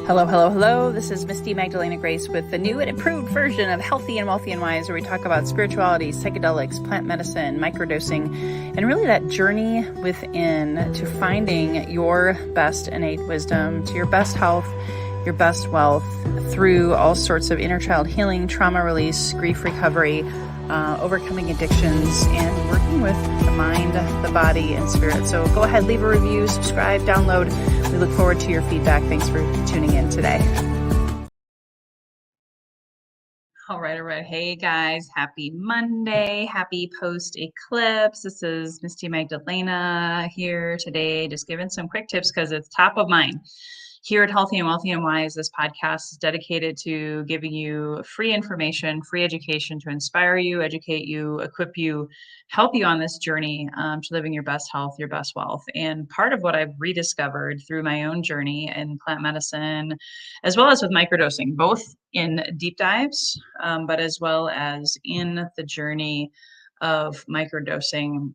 Hello, hello, hello. This is Misty Magdalena Grace with the new and improved version of Healthy and Wealthy and Wise, where we talk about spirituality, psychedelics, plant medicine, microdosing, and really that journey within to finding your best innate wisdom, to your best health, your best wealth through all sorts of inner child healing, trauma release, grief recovery, overcoming addictions, and working with the mind, the body, and spirit. So go ahead, leave a review, subscribe, download. We look forward to your feedback. Thanks for tuning in today. All right. Hey guys, happy Monday. Happy post eclipse. This is Misty Magdalena here today, just giving some quick tips because it's top of mind. Here at Healthy and Wealthy and Wise, this podcast is dedicated to giving you free information, free education to inspire you, educate you, equip you, help you on this journey to living your best health, your best wealth. And part of what I've rediscovered through my own journey in plant medicine, as well as with microdosing, both in deep dives, but as well as in the journey of microdosing.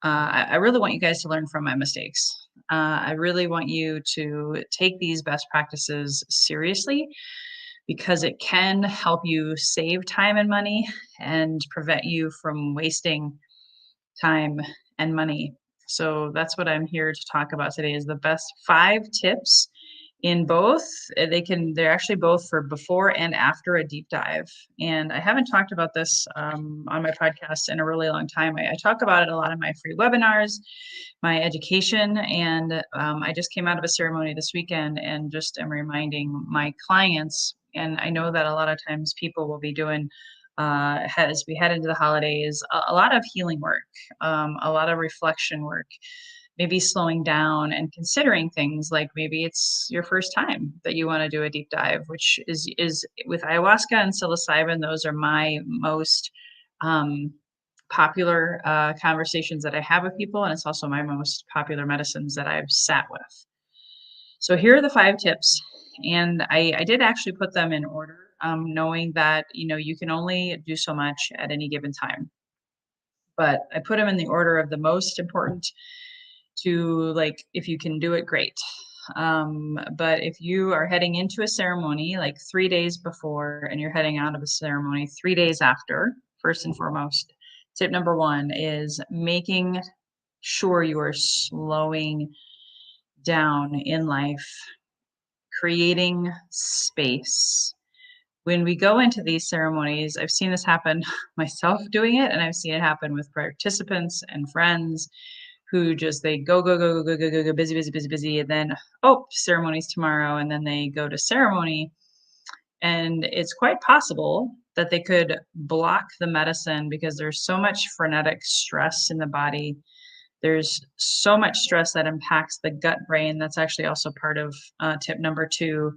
I really want you guys to learn from my mistakes. I really want you to take these best practices seriously because it can help you save time and money and prevent you from wasting time and money. So that's what I'm here to talk about today is the best 5 tips in both. They're actually both for before and after a deep dive. And I haven't talked about this on my podcast in a really long time. I talk about it a lot in my free webinars, my education, and I just came out of a ceremony this weekend and just am reminding my clients. And I know that a lot of times people will be doing as we head into the holidays, a lot of healing work, a lot of reflection work, maybe slowing down and considering things like maybe it's your first time that you want to do a deep dive, which is with ayahuasca and psilocybin. Those are my most popular conversations that I have with people, and it's also my most popular medicines that I've sat with. So here are the 5 tips, and I did actually put them in order, knowing that you can only do so much at any given time. But I put them in the order of the most important to, like, if you can do it, great. But if you are heading into a ceremony like 3 days before and you're heading out of a ceremony 3 days after, first and foremost, tip number 1 is making sure you are slowing down in life, creating space. When we go into these ceremonies, I've seen this happen myself doing it, and I've seen it happen with participants and friends who just they go, busy, and then, oh, ceremony's tomorrow, and then they go to ceremony. And it's quite possible that they could block the medicine because there's so much frenetic stress in the body. There's so much stress that impacts the gut brain. That's actually also part of tip number 2,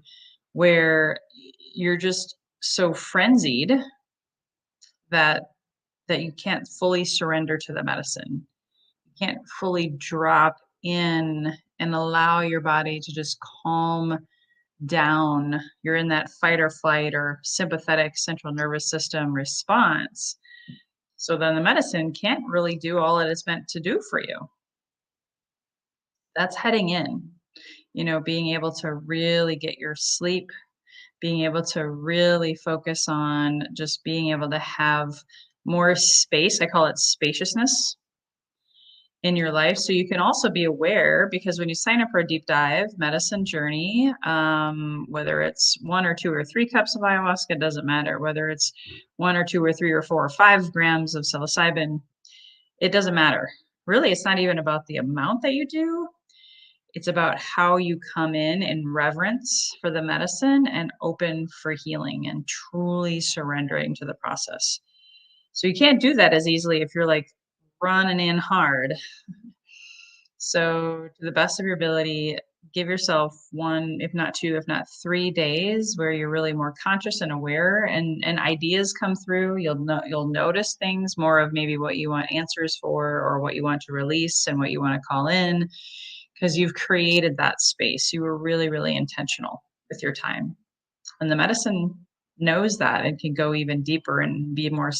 where you're just so frenzied that you can't fully surrender to the medicine. You can't fully drop in and allow your body to just calm down. You're in that fight or flight or sympathetic central nervous system response. So then the medicine can't really do all it is meant to do for you. That's heading in, being able to really get your sleep, being able to really focus on just being able to have more space. I call it spaciousness in your life. So you can also be aware, because when you sign up for a deep dive medicine journey, whether it's 1 or 2 or 3 cups of ayahuasca, doesn't matter. Whether it's 1 or 2 or 3 or 4 or 5 grams of psilocybin, it doesn't matter. Really, it's not even about the amount that you do. It's about how you come in reverence for the medicine and open for healing and truly surrendering to the process. So you can't do that as easily if you're like running in hard. So to the best of your ability, give yourself 1, if not 2, if not 3 days where you're really more conscious and aware, and ideas come through. You'll notice things more of maybe what you want answers for or what you want to release and what you want to call in, because you've created that space. You were really, really intentional with your time. And the medicine knows that and can go even deeper and be more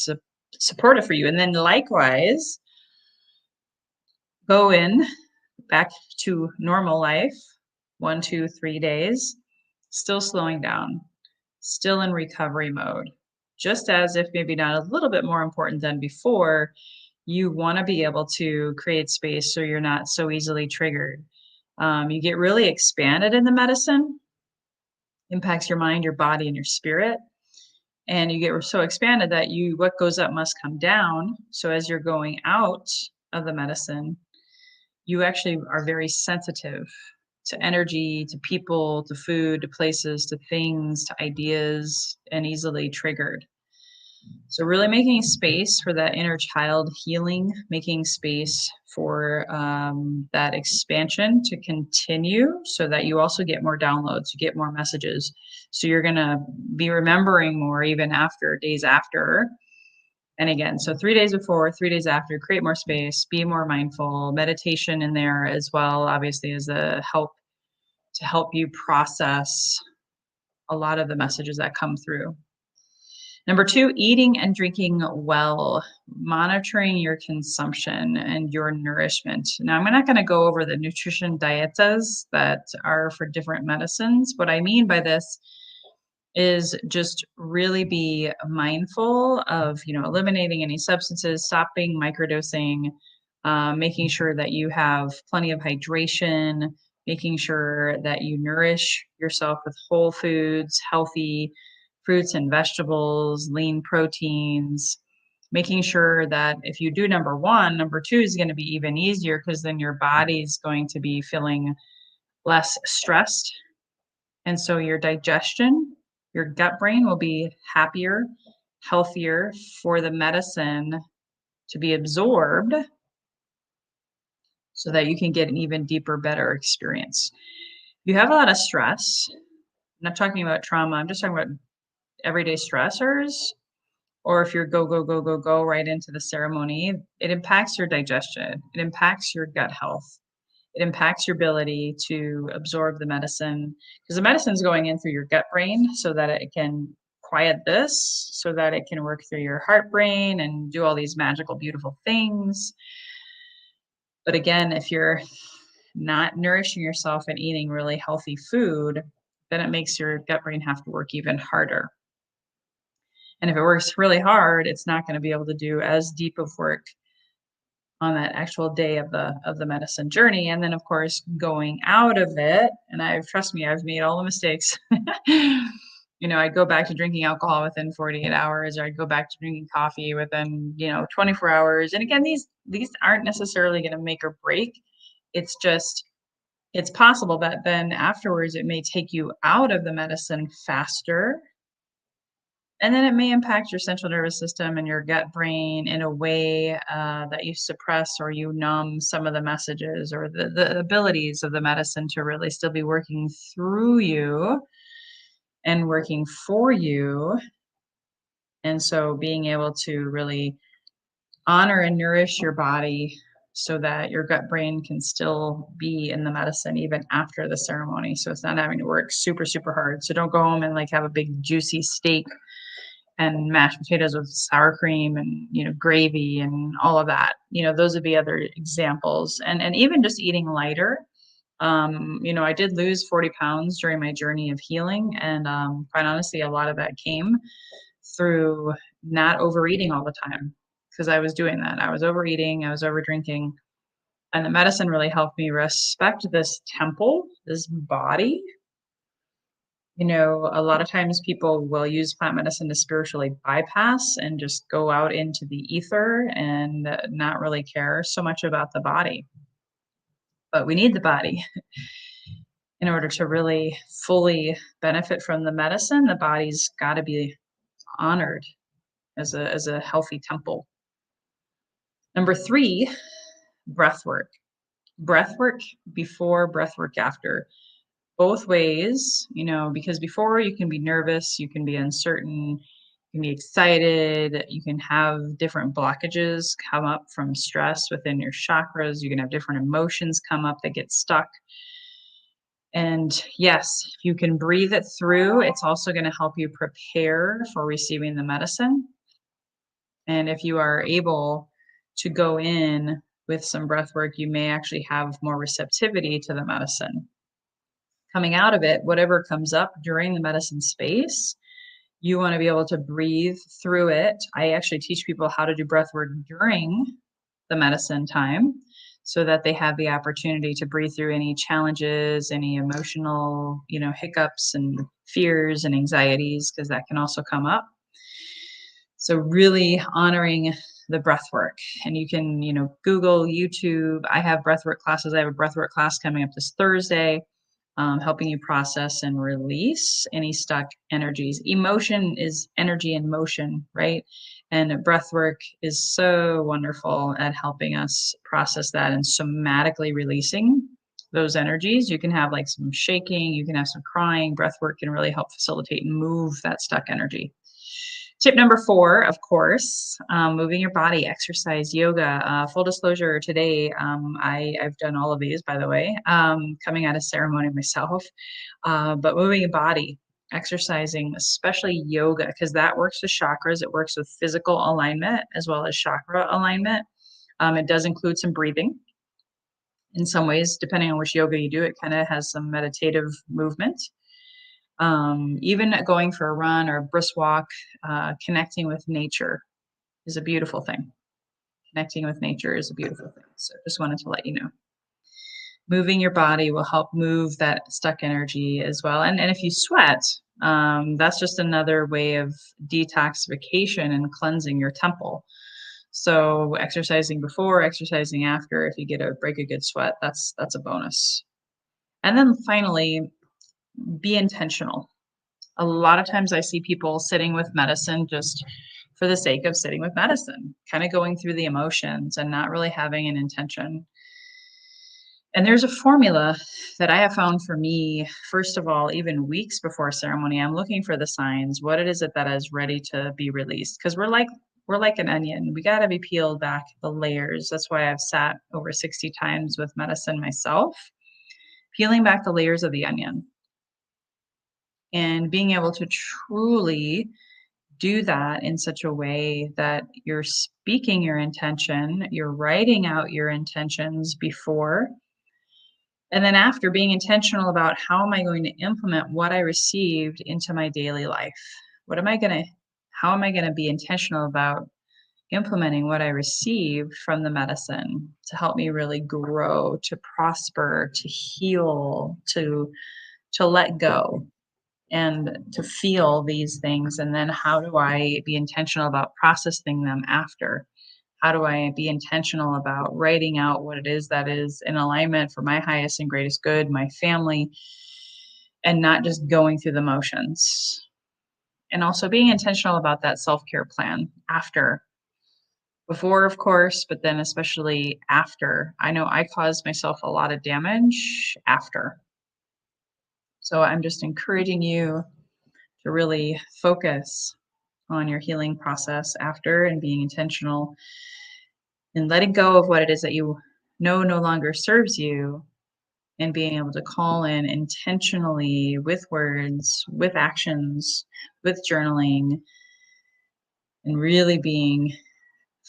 supportive for you. And then likewise, go in back to normal life, 1, 2, 3 days, still slowing down, still in recovery mode. Just as if maybe not a little bit more important than before, you want to be able to create space so you're not so easily triggered. You get really expanded in the medicine, impacts your mind, your body, and your spirit. And you get so expanded that what goes up must come down. So as you're going out of the medicine, you actually are very sensitive to energy, to people, to food, to places, to things, to ideas, and easily triggered. So really making space for that inner child healing, making space for that expansion to continue so that you also get more downloads, you get more messages. So you're going to be remembering more even after, days after. And again, so 3 days before, 3 days after, create more space, be more mindful, meditation in there as well, obviously, is a help to help you process a lot of the messages that come through. Number 2, eating and drinking well, monitoring your consumption and your nourishment. Now, I'm not going to go over the nutrition dietas that are for different medicines. What I mean by this is just really be mindful of, eliminating any substances, stopping microdosing, making sure that you have plenty of hydration, making sure that you nourish yourself with whole foods, healthy fruits and vegetables, lean proteins, making sure that if you do number 1, number 2 is going to be even easier because then your body's going to be feeling less stressed. And so your digestion, your gut brain will be happier, healthier for the medicine to be absorbed so that you can get an even deeper, better experience. You have a lot of stress. I'm not talking about trauma. I'm just talking about everyday stressors, or if you're go right into the ceremony, it impacts your digestion. It impacts your gut health. It impacts your ability to absorb the medicine because the medicine is going in through your gut brain so that it can quiet this, so that it can work through your heart brain and do all these magical, beautiful things. But again, if you're not nourishing yourself and eating really healthy food, then it makes your gut brain have to work even harder. And if it works really hard, it's not going to be able to do as deep of work on that actual day of the medicine journey. And then of course going out of it, and trust me, I've made all the mistakes. I'd go back to drinking alcohol within 48 hours, or I'd go back to drinking coffee within 24 hours. And again, these aren't necessarily going to make or break. It's just, it's possible that then afterwards it may take you out of the medicine faster. And then it may impact your central nervous system and your gut brain in a way that you suppress or you numb some of the messages or the abilities of the medicine to really still be working through you and working for you. And so being able to really honor and nourish your body so that your gut brain can still be in the medicine even after the ceremony. So it's not having to work super, super hard. So don't go home and have a big juicy steak and mashed potatoes with sour cream and, gravy and all of that. Those would be other examples. And even just eating lighter. I did lose 40 pounds during my journey of healing. And quite honestly, a lot of that came through not overeating all the time because I was doing that. I was overeating, I was over drinking. And the medicine really helped me respect this temple, this body. A lot of times people will use plant medicine to spiritually bypass and just go out into the ether and not really care so much about the body. But we need the body in order to really fully benefit from the medicine. The body's got to be honored as a healthy temple. Number 3, breath work. Breath work before, breath work after. Both ways, because before you can be nervous, you can be uncertain, you can be excited, you can have different blockages come up from stress within your chakras, you can have different emotions come up that get stuck. And yes, if you can breathe it through, it's also going to help you prepare for receiving the medicine. And if you are able to go in with some breath work, you may actually have more receptivity to the medicine coming out of it, whatever comes up during the medicine space, you want to be able to breathe through it. I actually teach people how to do breath work during the medicine time so that they have the opportunity to breathe through any challenges, any emotional, hiccups and fears and anxieties, because that can also come up. So really honoring the breath work. And you can, Google, YouTube. I have breathwork classes. I have a breathwork class coming up this Thursday, helping you process and release any stuck energies. Emotion is energy in motion, right? And breath work is so wonderful at helping us process that and somatically releasing those energies. You can have like some shaking, you can have some crying. Breath work can really help facilitate and move that stuck energy. Tip number 4, of course, moving your body, exercise, yoga. Full disclosure, today, I've done all of these, by the way, coming out of ceremony myself, but moving your body, exercising, especially yoga, because that works with chakras. It works with physical alignment as well as chakra alignment. It does include some breathing. In some ways, depending on which yoga you do, it kind of has some meditative movement. Even going for a run or a brisk walk, connecting with nature is a beautiful thing. Connecting with nature is a beautiful thing. So just wanted to let you know. Moving your body will help move that stuck energy as well. And if you sweat, that's just another way of detoxification and cleansing your temple. So exercising before, exercising after, if you break a good sweat, that's a bonus. And then finally, be intentional. A lot of times I see people sitting with medicine just for the sake of sitting with medicine, kind of going through the emotions and not really having an intention. And there's a formula that I have found for me, first of all, even weeks before ceremony, I'm looking for the signs. What it is that is ready to be released? Because we're like an onion. We got to be peeled back the layers. That's why I've sat over 60 times with medicine myself, peeling back the layers of the onion. And being able to truly do that in such a way that you're speaking your intention, you're writing out your intentions before, and then after, being intentional about how am I going to implement what I received into my daily life? How am I going to be intentional about implementing what I received from the medicine to help me really grow, to prosper, to heal, to let go, and to feel these things? And then how do I be intentional about processing them after? How do I be intentional about writing out what it is that is in alignment for my highest and greatest good, my family, and not just going through the motions? And also being intentional about that self-care plan after. Before, of course, but then especially after. I know I caused myself a lot of damage after. So I'm just encouraging you to really focus on your healing process after and being intentional and letting go of what it is that you know no longer serves you, and being able to call in intentionally with words, with actions, with journaling, and really being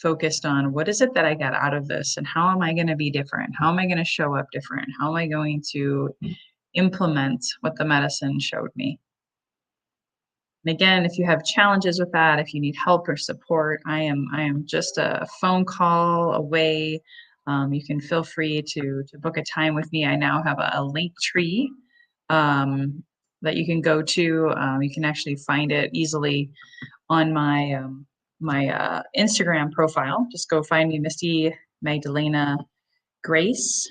focused on what is it that I got out of this and how am I going to be different? How am I going to show up different? How am I going to implement what the medicine showed me? And again, if you have challenges with that, if you need help or support, I am just a phone call away. You can feel free to book a time with me. I now have a link tree that you can go to. You can actually find it easily on my Instagram profile. Just go find me, Misty Magdalena Grace,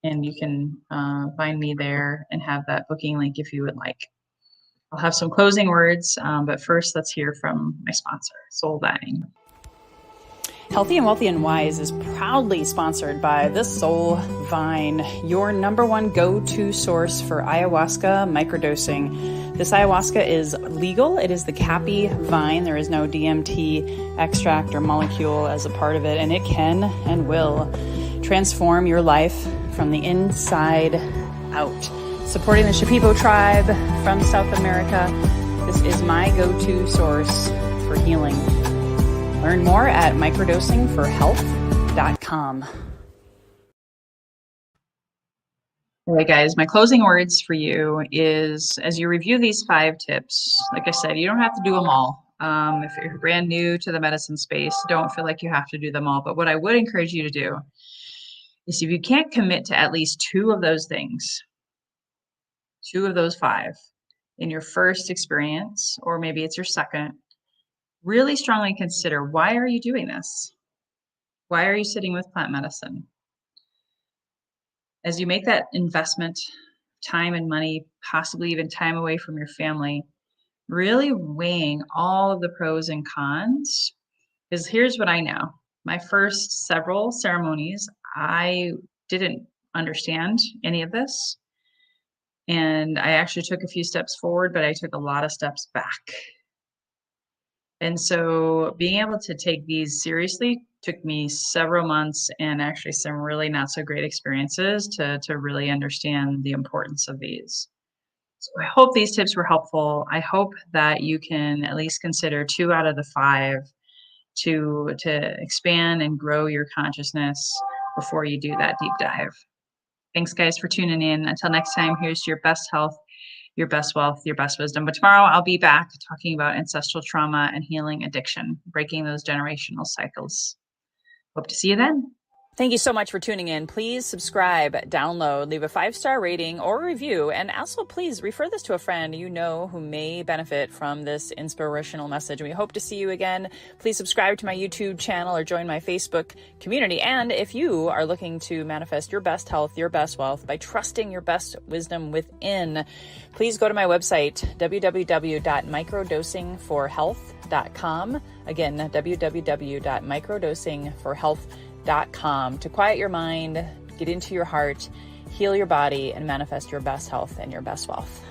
and you can find me there and have that booking link if you would like. I'll have some closing words, but first let's hear from my sponsor, Soul Dining. Healthy and Wealthy and Wise is proudly sponsored by the Soul Vine, your number one go-to source for ayahuasca microdosing. This ayahuasca is legal. It is the Cappy vine. There is no DMT extract or molecule as a part of it, and it can and will transform your life from the inside out. Supporting the Shipibo tribe from South America, this is my go-to source for healing. Learn more at microdosingforhealth.com. All right, guys, my closing words for you is as you review these 5 tips, like I said, you don't have to do them all. If you're brand new to the medicine space, don't feel like you have to do them all. But what I would encourage you to do is if you can't commit to at least 2 of those things, 2 of those 5 in your first experience, or maybe it's your second, really strongly consider, why are you doing this? Why are you sitting with plant medicine? As you make that investment, time and money, possibly even time away from your family, really weighing all of the pros and cons. Because here's what I know. My first several ceremonies, I didn't understand any of this. And I actually took a few steps forward, but I took a lot of steps back. And so being able to take these seriously took me several months and actually some really not so great experiences to really understand the importance of these. So I hope these tips were helpful. I hope that you can at least consider 2 out of the 5 to expand and grow your consciousness before you do that deep dive. Thanks, guys, for tuning in. Until next time, here's your best health, your best wealth, your best wisdom. But tomorrow I'll be back talking about ancestral trauma and healing addiction, breaking those generational cycles. Hope to see you then. Thank you so much for tuning in. Please subscribe, download, leave a 5-star rating or review, and also please refer this to a friend you know who may benefit from this inspirational message. We hope to see you again. Please subscribe to my YouTube channel or join my Facebook community. And if you are looking to manifest your best health, your best wealth by trusting your best wisdom within, please go to my website, www.microdosingforhealth.com. Again, www.microdosingforhealth.com. To quiet your mind, get into your heart, heal your body, and manifest your best health and your best wealth.